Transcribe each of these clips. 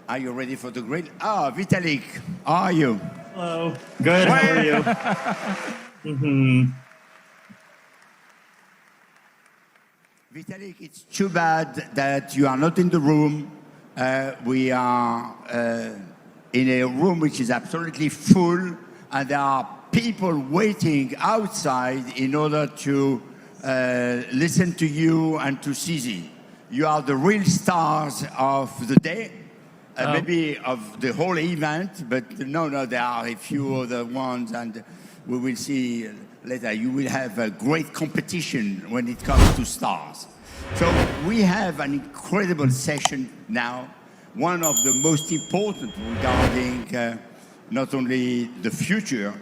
Are you ready for the grill? Ah, Vitalik, how are you? Hello. Good. How are you? Vitalik, it's too bad that you are not in the room. We are in a room which is absolutely full, and there are people waiting outside in order to listen to you and to Cizi. You are the real stars of the day, maybe of the whole event, but no, there are a few other ones, and we will see later. You will have a great competition when it comes to stars. So we have an incredible session now, one of the most important regarding not only the future,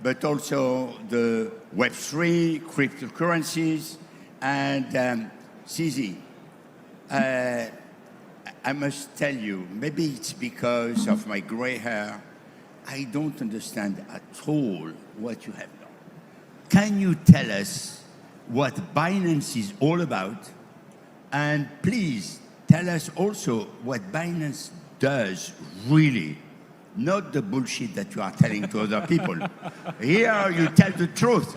but also the Web3, cryptocurrencies, and Cizi. I must tell you, maybe it's because of my gray hair, I don't understand at all what you have done. Can you tell us what Binance is all about? And please tell us also what Binance does really, not the bullshit that you are telling to other people. Here you tell the truth.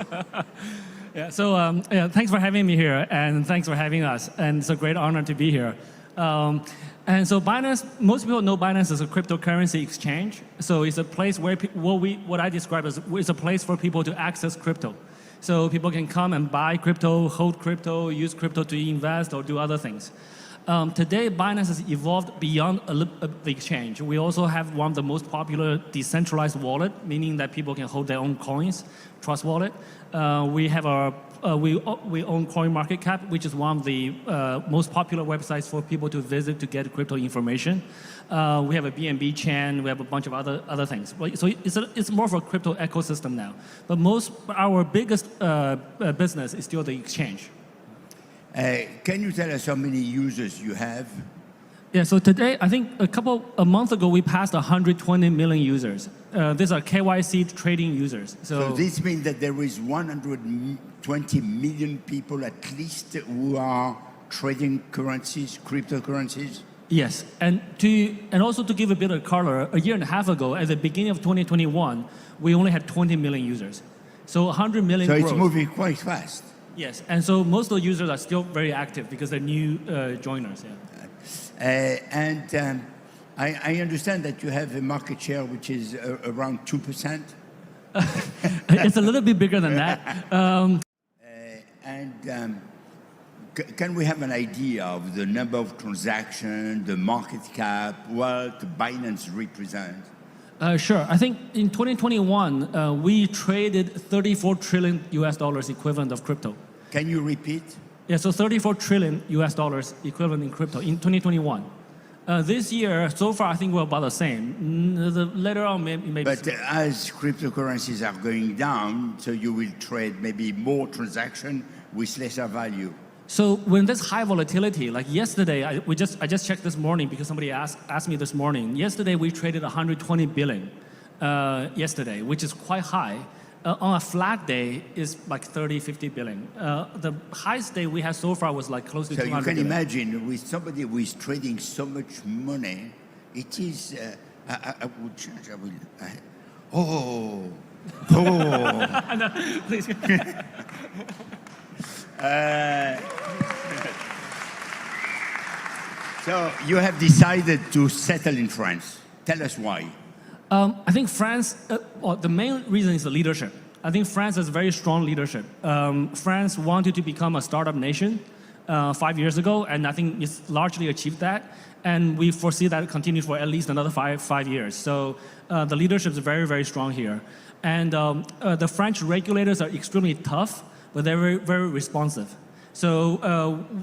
Yeah, so thanks for having me here, and thanks for having us. And it's a great honor to be here. And so Binance, most people know Binance as a cryptocurrency exchange. So it's a place where what I describe as it's a place for people to access crypto. So people can come and buy crypto, hold crypto, use crypto to invest or do other things. Today, Binance has evolved beyond the exchange. We also have one of the most popular decentralized wallet, meaning that people can hold their own coins, Trust Wallet. We have we own CoinMarketCap, which is one of the most popular websites for people to visit to get crypto information. We have a BNB chain. We have a bunch of other things. So it's more of a crypto ecosystem now. But our biggest business is still the exchange. Can you tell us how many users you have? Yeah, so today, I think a month ago, we passed 120 million users. These are KYC trading users. So this means that there is 120 million people at least who are trading currencies, cryptocurrencies? Yes, and also to give a bit of color, a year and a half ago, at the beginning of 2021, we only had 20 million users. So 100 million So growth. it's moving quite fast. Yes, and so most of the users are still very active because they're new joiners. Yeah. I understand that you have a market share which is around 2%. It's a little bit bigger than that. Can we have an idea of the number of transactions, the market cap, what Binance represents? Sure. I think in 2021, we traded $34 trillion equivalent of crypto. Can you repeat? Yeah, so $34 trillion equivalent in crypto in 2021. This year, so far, I think we're about the same. Later on, maybe. But as cryptocurrencies are going down, so you will trade maybe more transaction with lesser value. So when there's high volatility, like yesterday, I just checked this morning because somebody asked me this morning. Yesterday, we traded 120 billion yesterday, which is quite high. On a flat day, it's like 30, 50 billion. The highest day we had so far was like close to 200 billion. So you can imagine with somebody who is trading so much money, it is, I would change, I will, No, please. So you have decided to settle in France. Tell us why. I think France, the main reason is the leadership. I think France has very strong leadership. France wanted to become a startup nation 5 years ago, and I think it's largely achieved that. And we foresee that continue for at least another five years. So the leadership is very, very strong here. And the French regulators are extremely tough, but they're very, very responsive. So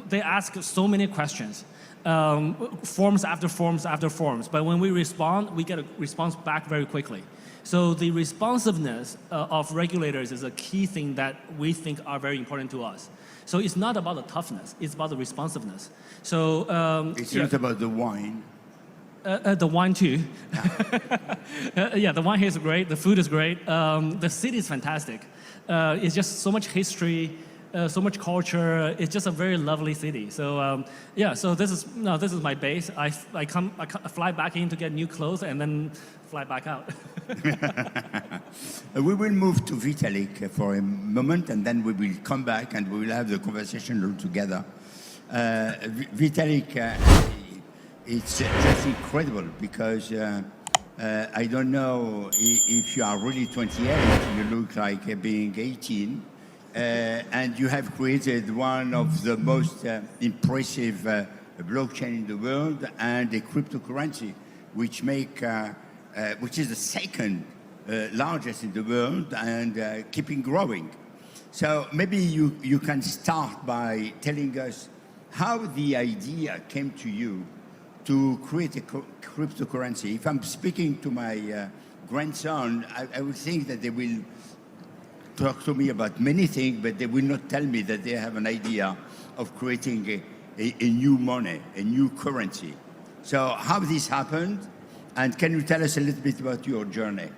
they ask so many questions. Forms after forms after forms. But when we respond, we get a response back very quickly. So the responsiveness of regulators is a key thing that we think are very important to us. So it's not about the toughness, it's about the responsiveness. So it's not about the wine. The wine too. Yeah, the wine here is great, the food is great, the city is fantastic. It's just so much history. so much culture. It's just a very lovely city. So yeah, so this is my base. I fly back in to get new clothes and then fly back out. We will move to Vitalik for a moment, and then we will come back and we will have the conversation all together. Vitalik, it's just incredible because I don't know if you are really 28. You look like being 18. And you have created one of the most impressive blockchain in the world and a cryptocurrency, which is the second largest in the world and keeping growing. So maybe you can start by telling us how the idea came to you to create a cryptocurrency. If I'm speaking to my grandson, I would think that they will talk to me about many things, but they will not tell me that they have an idea of creating a new money, a new currency. So how this happened, and can you tell us a little bit about your journey?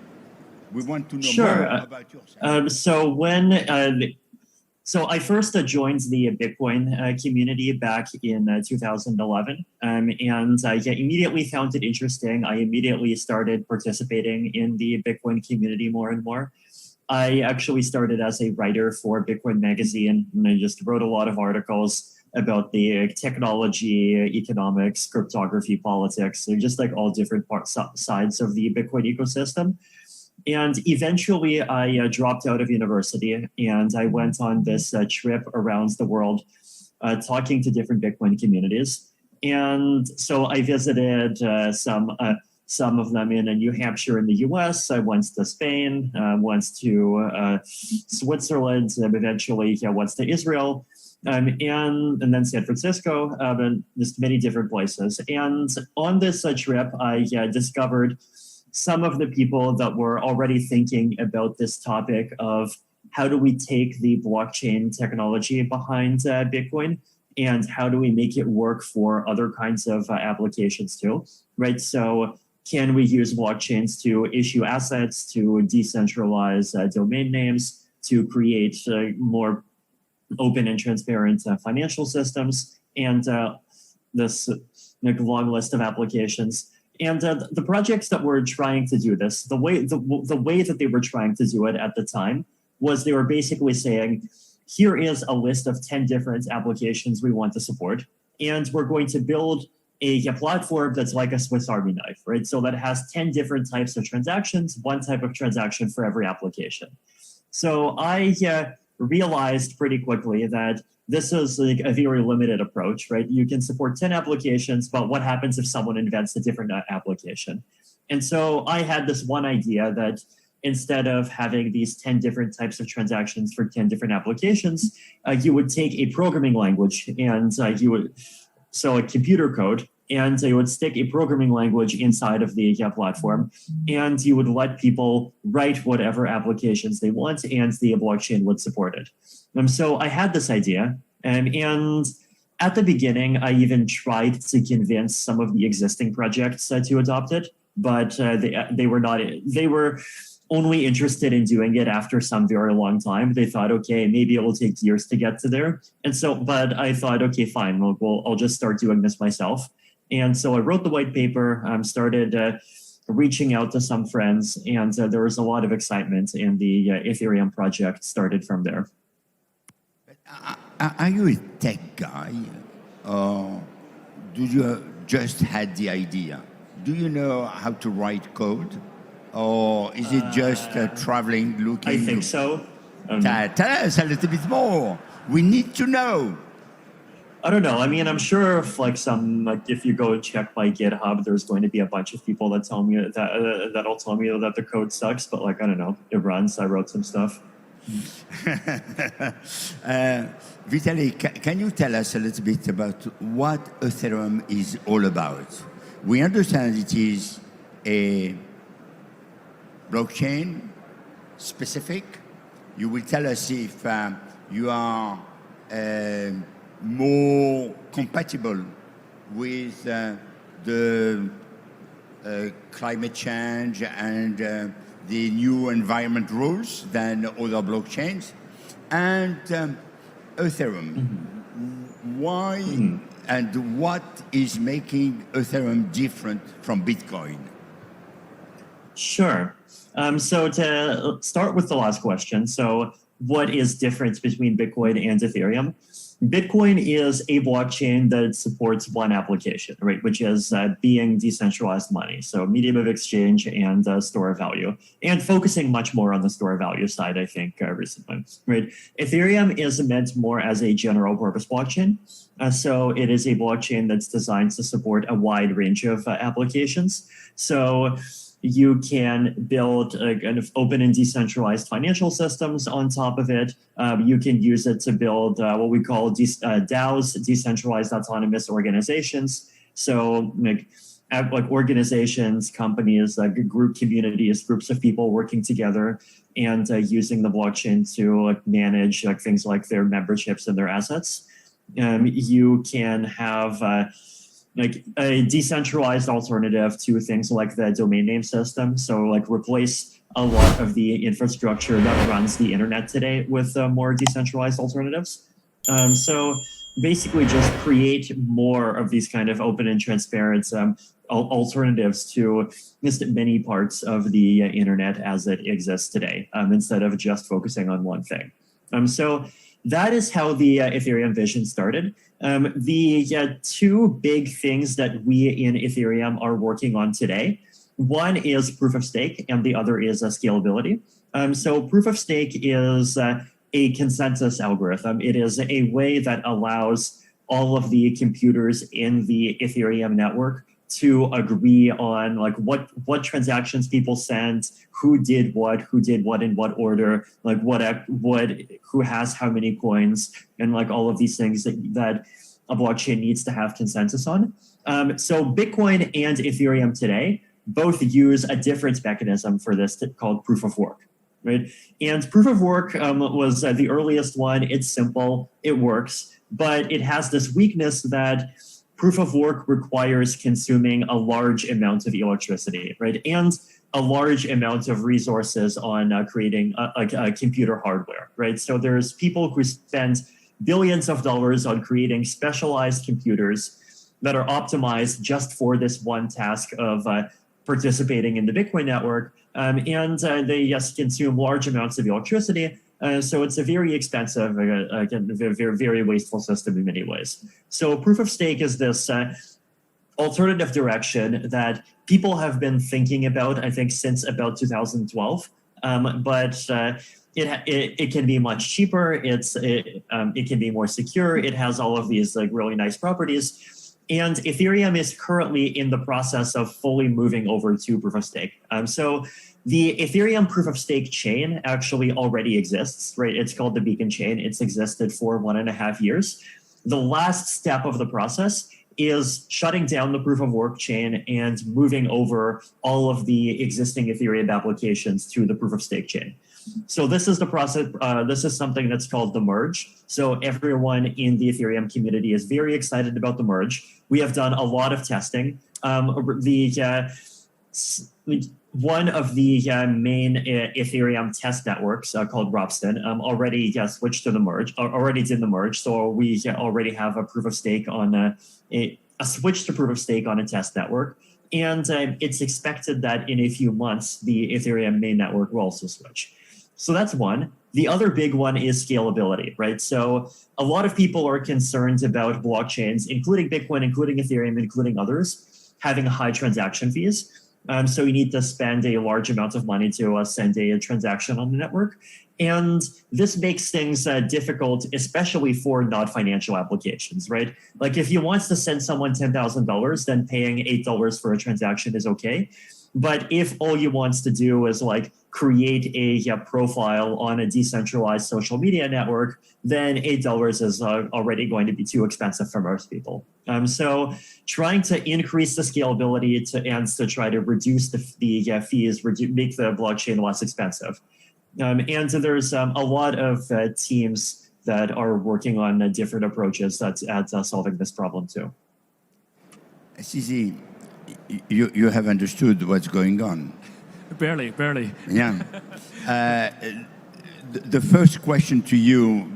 We want to know more about yourself. So I first joined the Bitcoin community back in 2011, and I immediately found it interesting. I immediately started participating in the Bitcoin community more and more. I actually started as a writer for Bitcoin Magazine, and I just wrote a lot of articles about the technology, economics, cryptography, politics, and just like all different sides of the Bitcoin ecosystem. And eventually I dropped out of university and I went on this trip around the world talking to different Bitcoin communities. And so I visited some of them in New Hampshire in the US. I went to Spain, went to Switzerland, and eventually went to Israel, and then San Francisco, and just many different places. And on this trip, I discovered some of the people that were already thinking about this topic of how do we take the blockchain technology behind Bitcoin and how do we make it work for other kinds of applications too, right? So can we use blockchains to issue assets, to decentralize domain names, to create more open and transparent financial systems, and this long list of applications. And the projects that were trying to do this, the way that they were trying to do it at the time was they were basically saying, here is a list of 10 different applications we want to support, and we're going to build a platform that's like a Swiss Army knife, right? So that has 10 different types of transactions, one type of transaction for every application. So I realized pretty quickly that this is like a very limited approach, right? You can support 10 applications, but what happens if someone invents a different application? And so I had this one idea that instead of having these 10 different types of transactions for 10 different applications, you would take a programming language and so a computer code, and you would stick a programming language inside of the platform, and you would let people write whatever applications they want, and the blockchain would support it. So I had this idea, and at the beginning, I even tried to convince some of the existing projects to adopt it, but they were only interested in doing it after some very long time. They thought, okay, maybe it will take years to get to there. And so, but I thought, okay, fine, well, I'll just start doing this myself. And so I wrote the white paper, started reaching out to some friends, and there was a lot of excitement, and the Ethereum project started from there. Are you a tech guy, or do you just had the idea? Do you know how to write code? Or is it just traveling, looking? I think so. Tell us a little bit more. We need to know. I don't know. I mean, I'm sure if you go check my GitHub, there's going to be a bunch of people that tell me that'll tell me that the code sucks. But I don't know. It runs. I wrote some stuff. Vitalik, can you tell us a little bit about what Ethereum is all about? We understand it is a blockchain specific. You will tell us if you are more compatible with the climate change and the new environment rules than other blockchains. And Ethereum. Why and what is making Ethereum different from Bitcoin? Sure. So to start with the last question, so what is different between Bitcoin and Ethereum? Bitcoin is a blockchain that supports one application, right, which is being decentralized money, so medium of exchange and store of value, and focusing much more on the store of value side, I think, recently, right? Ethereum is meant more as a general purpose blockchain, so it is a blockchain that's designed to support a wide range of applications. So you can build kind of open and decentralized financial systems on top of it. You can use it to build what we call DAOs, decentralized autonomous organizations. So like organizations, companies, group communities, groups of people working together and using the blockchain to manage things like their memberships and their assets. You can have like a decentralized alternative to things like the domain name system. So like replace a lot of the infrastructure that runs the internet today with more decentralized alternatives. So basically just create more of these kind of open and transparent alternatives to just many parts of the internet as it exists today, instead of just focusing on one thing. So that is how the Ethereum vision started. The two big things that we in Ethereum are working on today, one is proof of stake and the other is scalability. So proof of stake is a consensus algorithm. It is a way that allows all of the computers in the Ethereum network to agree on like what transactions people sent, who did what in what order, like who has how many coins, and like all of these things that a blockchain needs to have consensus on. So Bitcoin and Ethereum today both use a different mechanism for this called proof of work, right? And proof of work was the earliest one. It's simple, it works, but it has this weakness that proof of work requires consuming a large amount of electricity, right? And a large amount of resources on creating a computer hardware, right? So there's people who spend billions of dollars on creating specialized computers that are optimized just for this one task of participating in the Bitcoin network. And they just consume large amounts of electricity. So it's a very expensive, very wasteful system in many ways. So proof of stake is this alternative direction that people have been thinking about, I think, since about 2012. But it can be much cheaper. It can be more secure. It has all of these like really nice properties. And Ethereum is currently in the process of fully moving over to proof of stake. So the Ethereum proof of stake chain actually already exists, right? It's called the Beacon chain. It's existed for 1.5 years. The last step of the process is shutting down the proof of work chain and moving over all of the existing Ethereum applications to the proof of stake chain. So this is the process. This is something that's called the merge. So everyone in the Ethereum community is very excited about the merge. We have done a lot of testing. One of the main Ethereum test networks called Ropsten already switched to the merge, already did the merge. So we already have a proof of stake on a switch to proof of stake on a test network. And it's expected that in a few months, the Ethereum main network will also switch. So that's one. The other big one is scalability, right? So a lot of people are concerned about blockchains, including Bitcoin, including Ethereum, including others, having high transaction fees. So you need to spend a large amount of money to send a transaction on the network. And this makes things difficult, especially for non-financial applications, right? Like if you want to send someone $10,000, then paying $8 for a transaction is okay. But if all you want to do is like create a profile on a decentralized social media network, then $8 is already going to be too expensive for most people. So trying to increase the scalability and to try to reduce the fees, make the blockchain less expensive. And so there's a lot of teams that are working on different approaches at solving this problem too. CZ, you have understood what's going on. Barely. Yeah. The first question to you,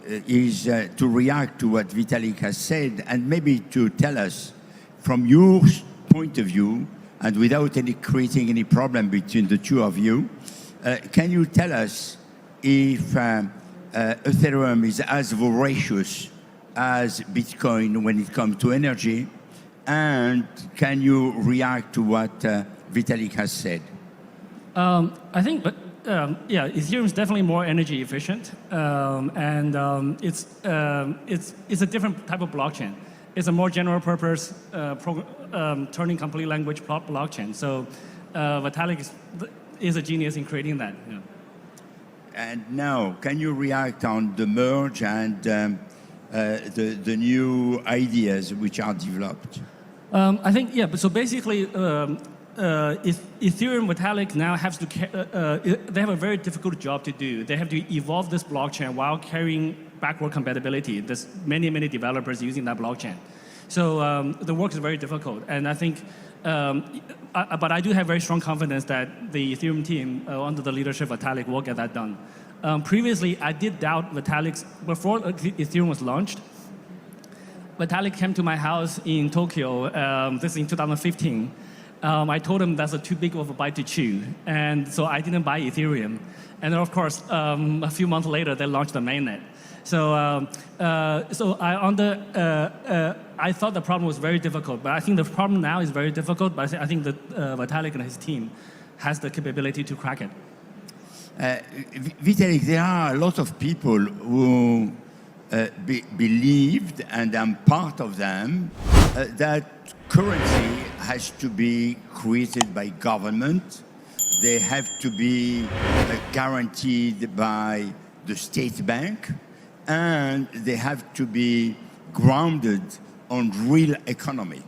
is to react to what Vitalik has said and maybe to tell us from your point of view and without creating any problem between the two of you, can you tell us if Ethereum is as voracious as Bitcoin when it comes to energy? And can you react to what Vitalik has said? I think, yeah, Ethereum is definitely more energy efficient, and it's a different type of blockchain. It's a more general purpose, turning complete language blockchain. So Vitalik is a genius in creating that. Yeah. And now, can you react on the merge and the new ideas which are developed? I think, yeah, but so basically, Ethereum Vitalik now has to, they have a very difficult job to do. They have to evolve this blockchain while carrying backward compatibility. There's many, many developers using that blockchain. So the work is very difficult. And I think, but I do have very strong confidence that the Ethereum team, under the leadership of Vitalik, will get that done. Previously, I did doubt Vitalik's, before Ethereum was launched, Vitalik came to my house in Tokyo, this is in 2015. I told him that's too big of a bite to chew, and so I didn't buy Ethereum. And then, of course, a few months later, they launched the mainnet. So, I thought the problem was very difficult, but I think the problem now is very difficult. But I think that Vitalik and his team has the capability to crack it. Vitalik, there are a lot of people who believed, and I'm part of them, that currency has to be created by government. They have to be guaranteed by the state bank, and they have to be grounded on real economy.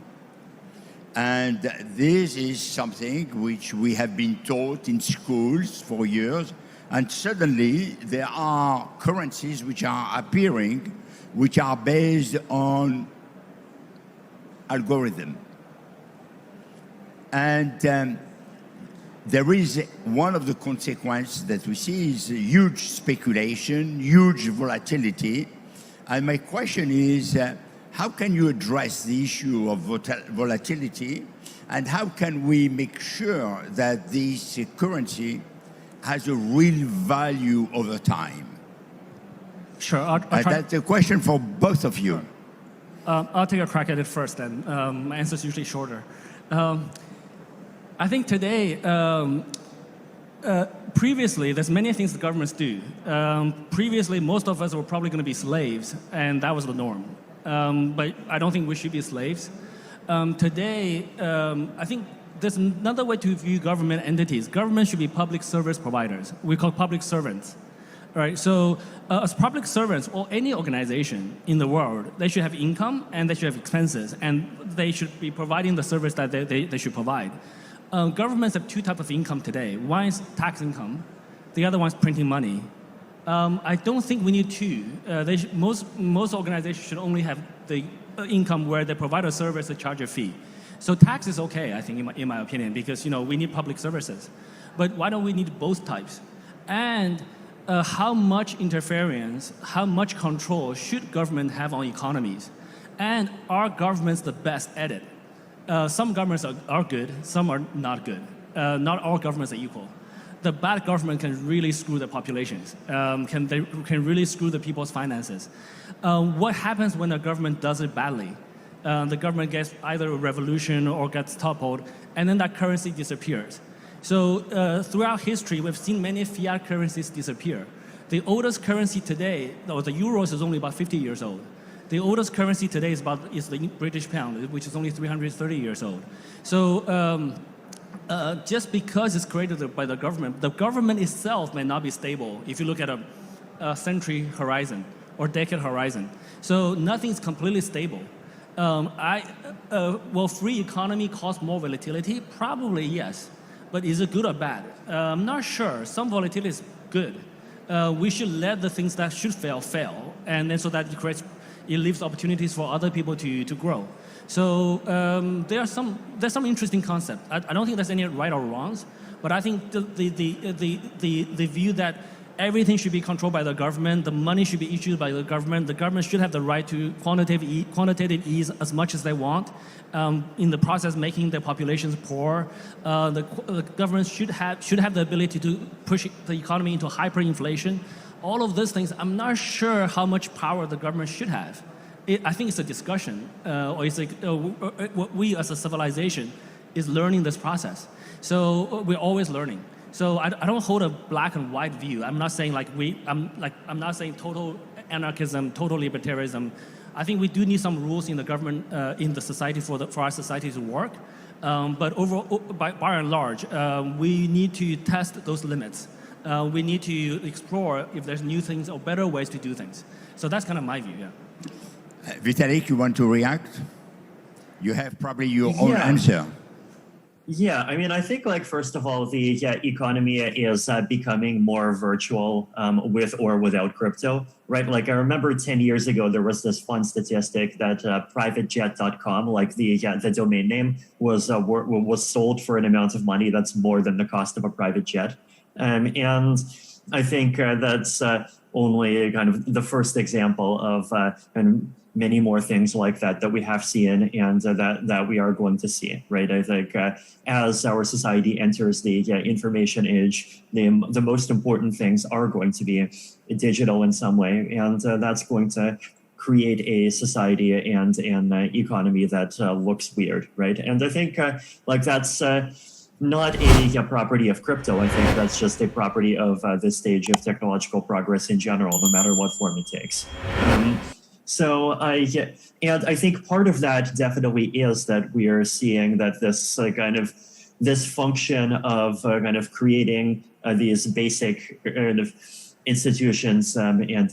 And this is something which we have been taught in schools for years, and suddenly there are currencies which are appearing, which are based on algorithm. And there is one of the consequences that we see is huge speculation, huge volatility. And my question is, how can you address the issue of volatility, and how can we make sure that this currency has a real value over time? Sure, I'll try. That's a question for both of you. Sure. I'll take a crack at it first, then. My answer is usually shorter. I think today, previously, there's many things the governments do. Previously, most of us were probably going to be slaves, and that was the norm. But I don't think we should be slaves. Today, I think there's another way to view government entities. Government should be public service providers. We call public servants. Right? So as public servants or any organization in the world, they should have income and they should have expenses, and they should be providing the service that they should provide. Governments have two types of income today. One is tax income. The other one is printing money. I don't think we need two. Most organizations should only have the income where they provide a service, they charge a fee. So tax is okay, I think, in my opinion, because we need public services. But why don't we need both types? And how much interference, how much control should government have on economies? And are governments the best at it? Some governments are good, some are not good. Not all governments are equal. The bad government can really screw the populations, can really screw the people's finances. What happens when a government does it badly? The government gets either a revolution or gets toppled, and then that currency disappears. So throughout history, we've seen many fiat currencies disappear. The oldest currency today, or the euros, is only about 50 years old. The oldest currency today is the British pound, which is only 330 years old. So just because it's created by the government itself may not be stable if you look at a century horizon or decade horizon. So nothing's completely stable. Will free economy cause more volatility? Probably yes. But is it good or bad? I'm not sure. Some volatility is good. We should let the things that should fail, and then so that it leaves opportunities for other people to grow. So there's some interesting concept. I don't think there's any right or wrongs, but I think the view that everything should be controlled by the government. The money should be issued by the government. The government should have the right to quantitative ease as much as they want. In the process, making their populations poor. The government should have the ability to push the economy into hyperinflation. All of those things, I'm not sure how much power the government should have. I think it's a discussion, or it's like what we as a civilization is learning this process. So we're always learning. So I don't hold a black and white view. I'm not saying I'm not saying total anarchism, total libertarianism. I think we do need some rules in the government, in the society for our society to work. But overall, by and large, we need to test those limits. We need to explore if there's new things or better ways to do things. So that's kind of my view. Yeah. Vitalik, you want to react? You have probably your own answer. Yeah, I mean, I think first of all, the economy is becoming more virtual with or without crypto, right? I remember 10 years ago, there was this fun statistic that privatejet.com, the domain name, was sold for an amount of money that's more than the cost of a private jet. And I think that's only kind of the first example of many more things like that we have seen and that we are going to see, right? I think as our society enters the information age, the most important things are going to be digital in some way, and that's going to create a society and an economy that looks weird, right? And I think that's not a property of crypto. I think that's just a property of this stage of technological progress in general, no matter what form it takes. So I think part of that definitely is that we are seeing that this this function of creating these basic institutions and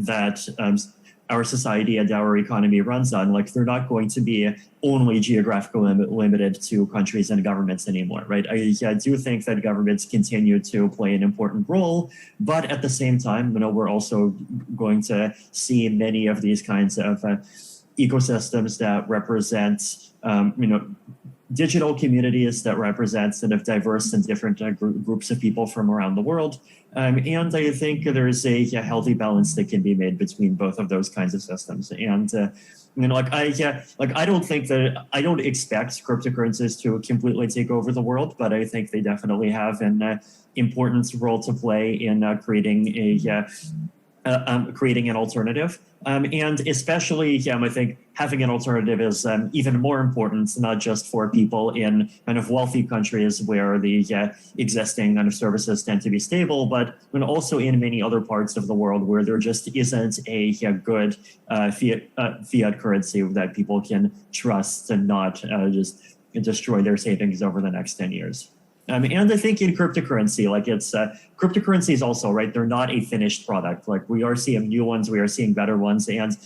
that our society and our economy runs on, they're not going to be only geographically limited to countries and governments anymore, right? I do think that governments continue to play an important role, but at the same time, we're also going to see many of these kinds of ecosystems that represent, digital communities that represent diverse and different groups of people from around the world. And I think there's a healthy balance that can be made between both of those kinds of systems. And I don't expect cryptocurrencies to completely take over the world, but I think they definitely have an important role to play in creating an alternative. And especially, I think having an alternative is even more important, not just for people in wealthy countries where the existing services tend to be stable, but also in many other parts of the world where there just isn't a good fiat currency that people can trust and not just destroy their savings over the next 10 years. And I think in cryptocurrency, cryptocurrencies also, right? They're not a finished product. We are seeing new ones, we are seeing better ones, and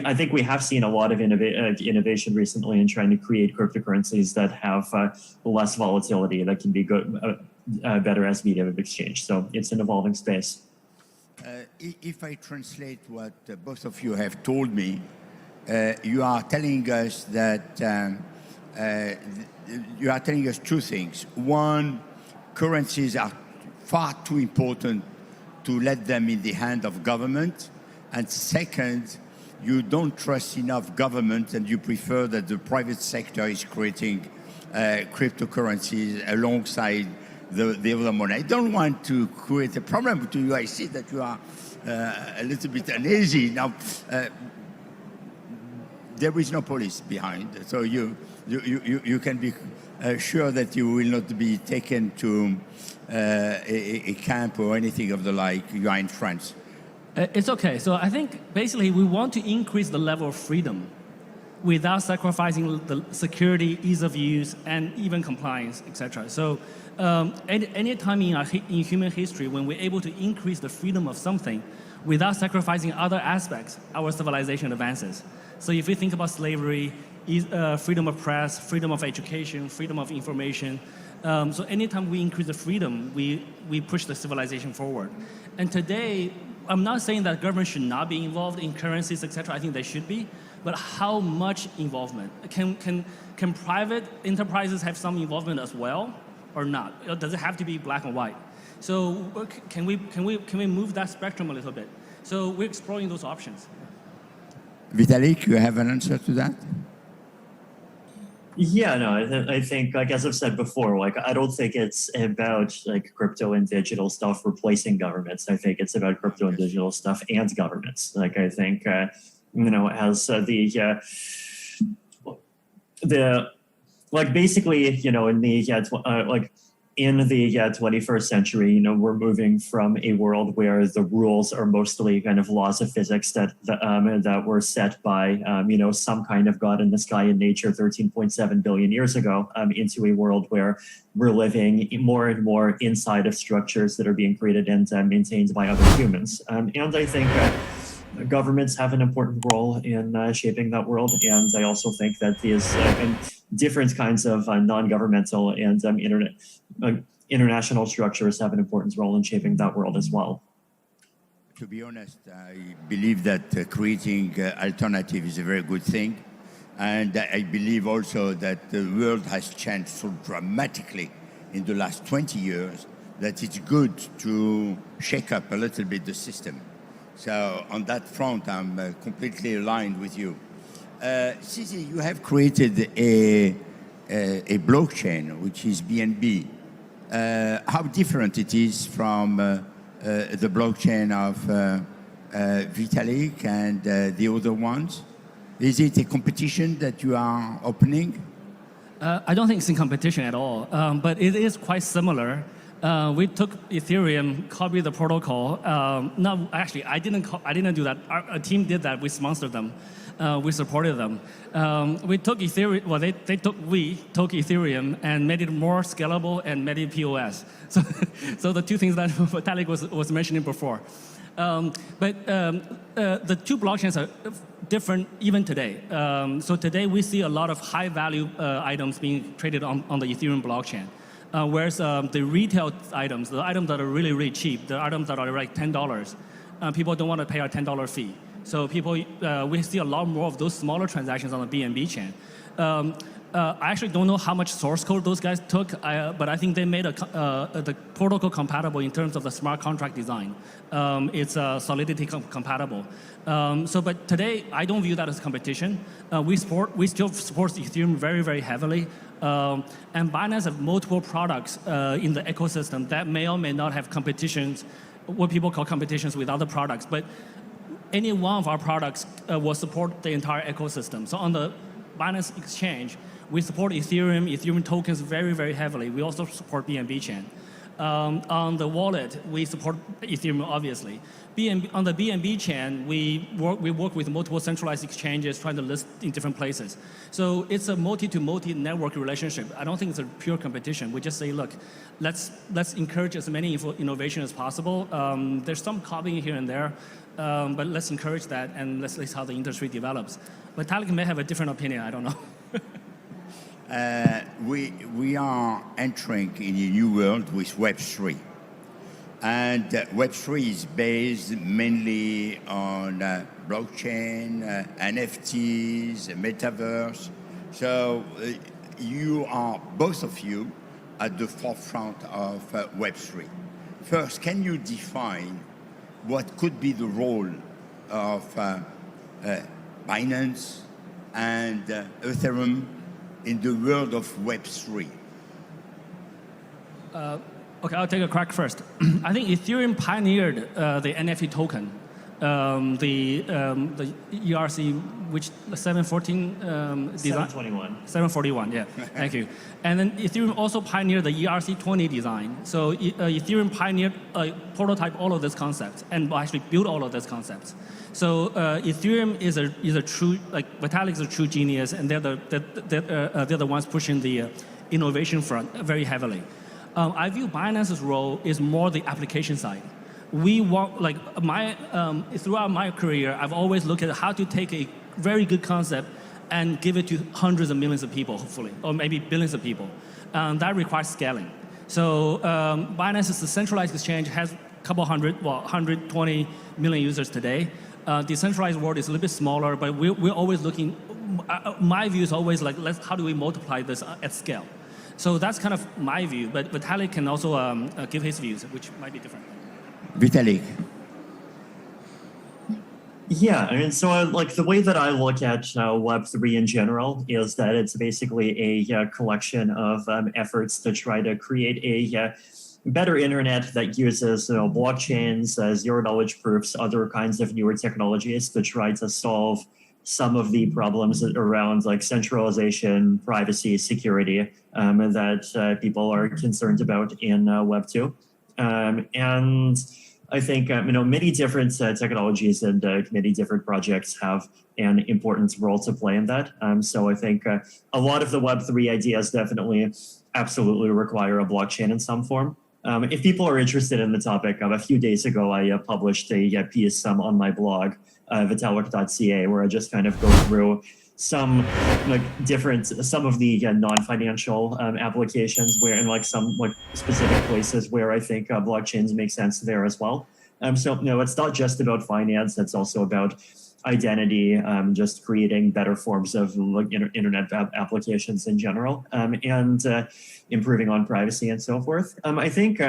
I think we have seen a lot of innovation recently in trying to create cryptocurrencies that have less volatility, that can be good, better as medium of exchange. So it's an evolving space. If I translate what both of you have told me, you are telling us that. You are telling us two things. One, currencies are far too important to let them in the hand of government. And second, you don't trust enough government and you prefer that the private sector is creating cryptocurrencies alongside the other money. I don't want to create a problem to you. I see that you are a little bit uneasy. Now, there is no police behind, so you can be sure that you will not be taken to a camp or anything of the like. You are in France. It's okay. So I think basically we want to increase the level of freedom without sacrificing the security, ease of use, and even compliance, etc. So any time in human history when we're able to increase the freedom of something without sacrificing other aspects, our civilization advances. So if you think about slavery, freedom of press, freedom of education, freedom of information, so anytime we increase the freedom, we push the civilization forward. And today, I'm not saying that government should not be involved in currencies, etc. I think they should be, but how much involvement? Can private enterprises have some involvement as well, or not? Does it have to be black and white? So can we move that spectrum a little bit? So we're exploring those options. Vitalik, you have an answer to that? Yeah, no, I think, like as I've said before, like I don't think it's about like crypto and digital stuff replacing governments. I think it's about crypto and digital stuff and governments. Like I think, as the like basically, in the in the 21st century, we're moving from a world where the rules are mostly kind of laws of physics that were set by, some kind of God in the sky in nature 13.7 billion years ago, into a world where we're living more and more inside of structures that are being created and maintained by other humans. And I think governments have an important role in shaping that world. And I also think that these different kinds of non-governmental and international structures have an important role in shaping that world as well. To be honest, I believe that creating alternative is a very good thing. And I believe also that the world has changed so dramatically in the last 20 years that it's good to shake up a little bit the system. So on that front, I'm completely aligned with you. Cici, you have created a blockchain, which is BNB. How different it is from the blockchain of Vitalik and the other ones? Is it a competition that you are opening? I don't think it's in competition at all, but it is quite similar. We took Ethereum, copied the protocol. No, actually, I didn't do that. Our team did that. We sponsored them. We supported them. We took Ethereum. Well, we took Ethereum and made it more scalable and made it POS. So the two things that Vitalik was mentioning before. But the two blockchains are different even today. So today we see a lot of high value items being traded on the Ethereum blockchain. Whereas the retail items, the items that are really, really cheap, the items that are like $10, people don't want to pay our $10 fee. So we see a lot more of those smaller transactions on the BNB chain. I actually don't know how much source code those guys took, but I think they made the protocol compatible in terms of the smart contract design. It's Solidity compatible. But today, I don't view that as competition. We still support Ethereum very, very heavily. And Binance have multiple products in the ecosystem that may or may not have competitions, what people call competitions with other products. But any one of our products will support the entire ecosystem. So on the Binance exchange, we support Ethereum tokens very, very heavily. We also support BNB chain. On the wallet, we support Ethereum, obviously. On the BNB chain, we work with multiple centralized exchanges trying to list in different places. So it's a multi-to-multi network relationship. I don't think it's a pure competition. We just say, look, let's encourage as many innovation as possible. There's some copying here and there, but let's encourage that and let's see how the industry develops. But Vitalik may have a different opinion, I don't know. We are entering in a new world with Web3. And Web3 is based mainly on blockchain, NFTs, Metaverse. So you are, both of you, at the forefront of Web3. First, can you define what could be the role of Binance and Ethereum in the world of Web3? Okay, I'll take a crack first. I think Ethereum pioneered the NFT token, the ERC, which 714 design. 721. 741, yeah. Thank you. And then Ethereum also pioneered the ERC20 design. So Ethereum pioneered, prototype all of these concepts and actually built all of these concepts. So Ethereum is a true, like Vitalik is a true genius, and they're the ones pushing the innovation front very heavily. I view Binance's role is more the application side. We want, like throughout my career, I've always looked at how to take a very good concept and give it to hundreds of millions of people, hopefully, or maybe billions of people. That requires scaling. So Binance is a centralized exchange, has a couple hundred, 120 million users today. Decentralized world is a little bit smaller, but we're always looking, my view is always like, how do we multiply this at scale? So that's kind of my view, but Vitalik can also give his views, which might be different. Vitalik. Yeah, I mean, so like the way that I look at Web3 in general is that it's basically a collection of efforts to try to create a better internet that uses blockchains, zero-knowledge proofs, other kinds of newer technologies to try to solve some of the problems around like centralization, privacy, security that people are concerned about in Web2. And I think many different technologies and many different projects have an important role to play in that. So I think a lot of the Web3 ideas definitely absolutely require a blockchain in some form. If people are interested in the topic, a few days ago I published a piece on my blog, vitalik.ca, where I just kind of go through some of the non-financial applications where in like some like specific places where I think blockchains make sense there as well. So it's not just about finance, it's also about identity, just creating better forms of like internet applications in general, and improving on privacy and so forth. I think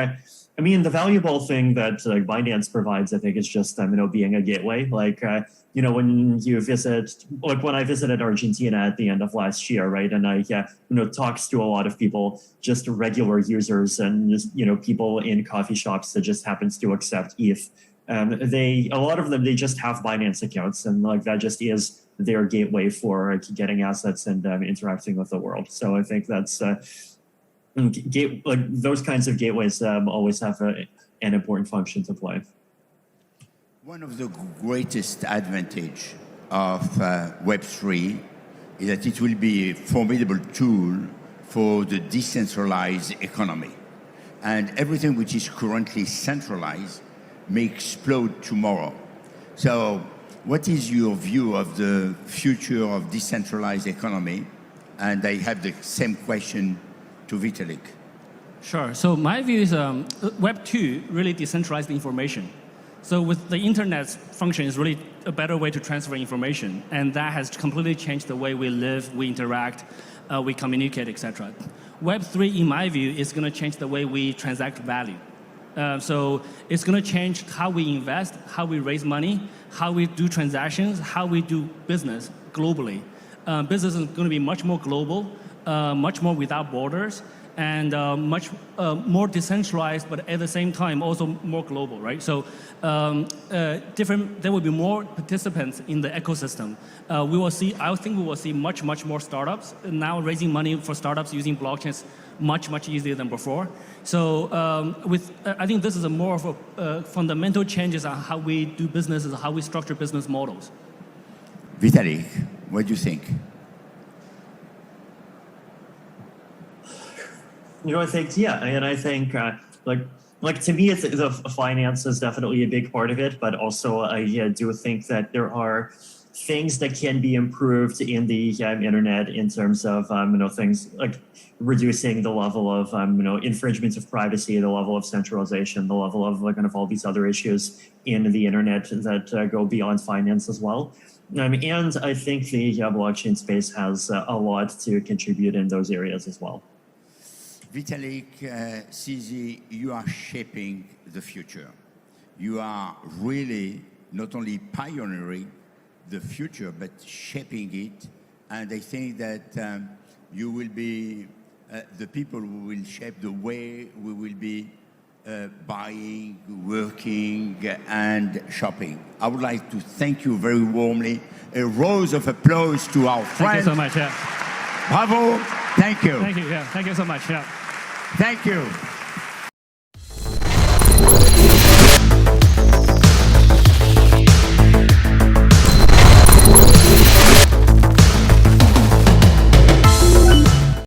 I mean, the valuable thing that Binance provides, I think, is just being a gateway. Like when you visit, like when I visited Argentina at the end of last year, right, and I talked to a lot of people, just regular users and just people in coffee shops that just happens to accept ETH. A lot of them, they just have Binance accounts, and like that just is their gateway for getting assets and interacting with the world. So I think that's those kinds of gateways always have an important function to play. One of the greatest advantage of Web3 is that it will be a formidable tool for the decentralized economy. And everything which is currently centralized may explode tomorrow. So what is your view of the future of decentralized economy? And I have the same question to Vitalik. Sure. So my view is Web2 really decentralized information. So with the internet's function is really a better way to transfer information, and that has completely changed the way we live, we interact, we communicate, etc. Web3, in my view, is going to change the way we transact value. So it's going to change how we invest, how we raise money, how we do transactions, how we do business globally. Business is going to be much more global, much more without borders, and much more decentralized, but at the same time also more global, right? So there will be more participants in the ecosystem. I think we will see much more startups. Now raising money for startups using blockchains much easier than before. So I think this is a more of a fundamental changes on how we do business, how we structure business models. Vitalik, what do you think? I think, yeah, and I think like to me, the finance is definitely a big part of it, but also I do think that there are things that can be improved in the internet in terms of things like reducing the level of infringement of privacy, the level of centralization, the level of kind of all these other issues in the internet that go beyond finance as well. And I think the blockchain space has a lot to contribute in those areas as well. Vitalik, CZ, you are shaping the future. You are really not only pioneering the future, but shaping it. And I think that you will be the people who will shape the way we will be buying, working, and shopping. I would like to thank you very warmly. A rouse of applause to our friend. Thank you so much. Yeah. Bravo. Thank you. Thank you. Yeah. Thank you so much. Yeah. Thank you.